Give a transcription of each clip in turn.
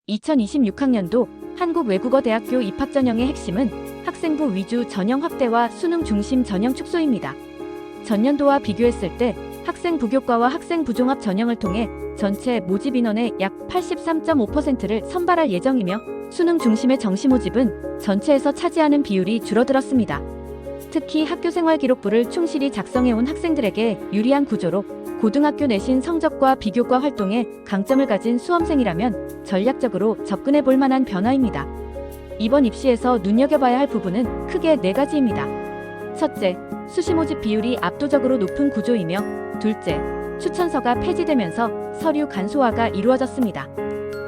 2026학년도 한국외국어대학교 입학전형의 핵심은 학생부 위주 전형 확대와 수능 중심 전형 축소입니다. 전년도와 비교했을 때 학생부교과와 학생부종합 전형을 통해 전체 모집 인원의 약 83.5%를 선발할 예정이며 수능 중심의 정시 모집은 전체에서 차지하는 비율이 줄어들었습니다. 특히 학교생활기록부를 충실히 작성해온 학생들에게 유리한 구조로 고등학교 내신 성적과 비교과 활동에 강점을 가진 수험생이라면 전략적으로 접근해 볼 만한 변화입니다. 이번 입시에서 눈여겨봐야 할 부분은 크게 4가지입니다. 첫째, 수시 모집 비율이 압도적으로 높은 구조이며, 둘째, 추천서가 폐지되면서 서류 간소화가 이루어졌습니다.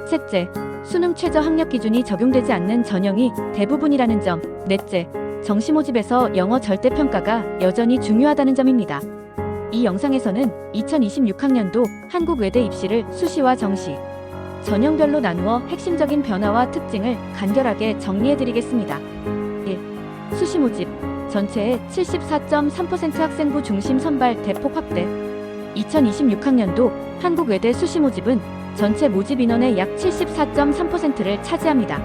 셋째, 수능 최저 학력 기준이 적용되지 않는 전형이 대부분이라는 점, 넷째, 정시 모집에서 영어 절대평가가 여전히 중요하다는 점입니다. 이 영상에서는 2026학년도 한국외대 입시를 수시와 정시, 전형별로 나누어 핵심적인 변화와 특징을 간결하게 정리해드리겠습니다. 1. 수시 모집 전체의 74.3% 학생부 중심 선발 대폭 확대. 2026학년도 한국외대 수시 모집은 전체 모집 인원의 약 74.3%를 차지합니다.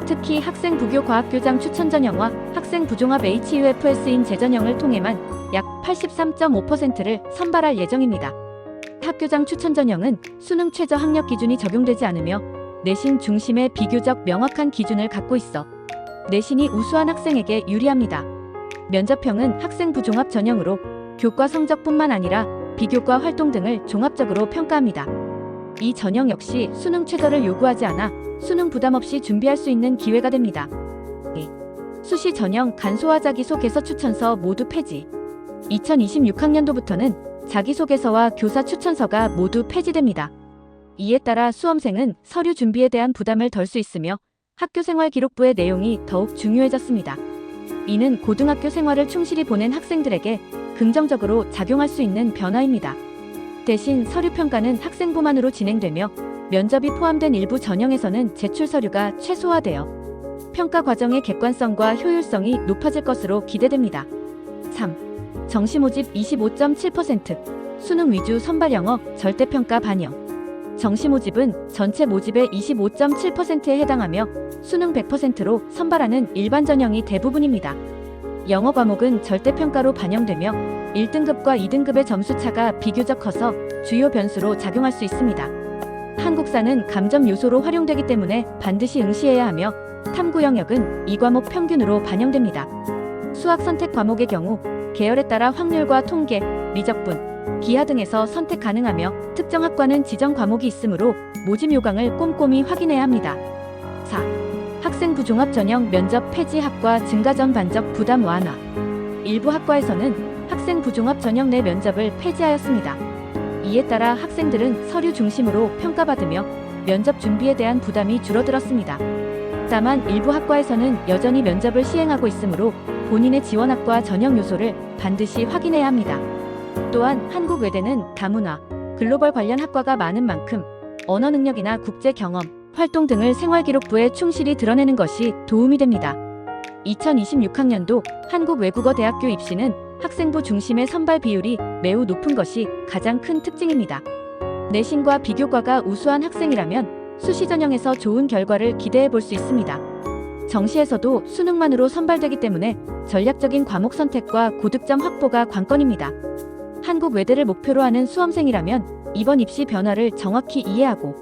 특히 학생부교과학교장 추천전형과 학생부종합 HUFS인 재전형을 통해만 약 83.5%를 선발할 예정입니다. 학교장 추천전형은 수능 최저 학력 기준이 적용되지 않으며 내신 중심의 비교적 명확한 기준을 갖고 있어 내신이 우수한 학생에게 유리합니다. 면접형은 학생부종합 전형으로 교과 성적뿐만 아니라 비교과 활동 등을 종합적으로 평가합니다. 이 전형 역시 수능 최저를 요구하지 않아 수능 부담 없이 준비할 수 있는 기회가 됩니다. 2. 수시 전형 간소화 자기소개서 추천서 모두 폐지. 2026학년도부터는 자기소개서와 교사 추천서가 모두 폐지됩니다. 이에 따라 수험생은 서류 준비에 대한 부담을 덜 수 있으며 학교생활기록부의 내용이 더욱 중요해졌습니다. 이는 고등학교 생활을 충실히 보낸 학생들에게 긍정적으로 작용할 수 있는 변화입니다. 대신 서류평가는 학생부만으로 진행되며 면접이 포함된 일부 전형에서는 제출 서류가 최소화되어 평가 과정의 객관성과 효율성이 높아질 것으로 기대됩니다. 3. 정시 모집 25.7%, 수능 위주 선발 영어 절대평가 반영. 정시 모집은 전체 모집의 25.7%에 해당하며 수능 100%로 선발하는 일반 전형이 대부분입니다. 영어 과목은 절대평가로 반영되며 1등급과 2등급의 점수차가 비교적 커서 주요 변수로 작용할 수 있습니다. 한국사는 감점 요소로 활용되기 때문에 반드시 응시해야 하며 탐구 영역은 이 과목 평균으로 반영됩니다. 수학 선택 과목의 경우 계열에 따라 확률과 통계, 미적분, 기하 등에서 선택 가능하며 특정 학과는 지정 과목이 있으므로 모집 요강을 꼼꼼히 확인해야 합니다. 4. 학생부종합 전형 면접 폐지 학과 증가점 반적 부담 완화. 일부 학과에서는 학생부종합 전형 내 면접을 폐지하였습니다. 이에 따라 학생들은 서류 중심으로 평가받으며 면접 준비에 대한 부담이 줄어들었습니다. 다만 일부 학과에서는 여전히 면접을 시행하고 있으므로 본인의 지원학과 전형 요소를 반드시 확인해야 합니다. 또한 한국외대는 다문화, 글로벌 관련 학과가 많은 만큼 언어 능력이나 국제 경험, 활동 등을 생활기록부에 충실히 드러내는 것이 도움이 됩니다. 2026학년도 한국외국어대학교 입시는 학생부 중심의 선발 비율이 매우 높은 것이 가장 큰 특징입니다. 내신과 비교과가 우수한 학생이라면 수시 전형에서 좋은 결과를 기대해 볼 수 있습니다. 정시에서도 수능만으로 선발되기 때문에 전략적인 과목 선택과 고득점 확보가 관건입니다. 한국외대를 목표로 하는 수험생이라면 이번 입시 변화를 정확히 이해하고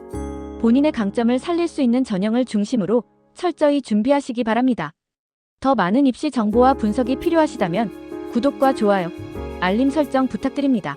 본인의 강점을 살릴 수 있는 전형을 중심으로 철저히 준비하시기 바랍니다. 더 많은 입시 정보와 분석이 필요하시다면 구독과 좋아요, 알림 설정 부탁드립니다.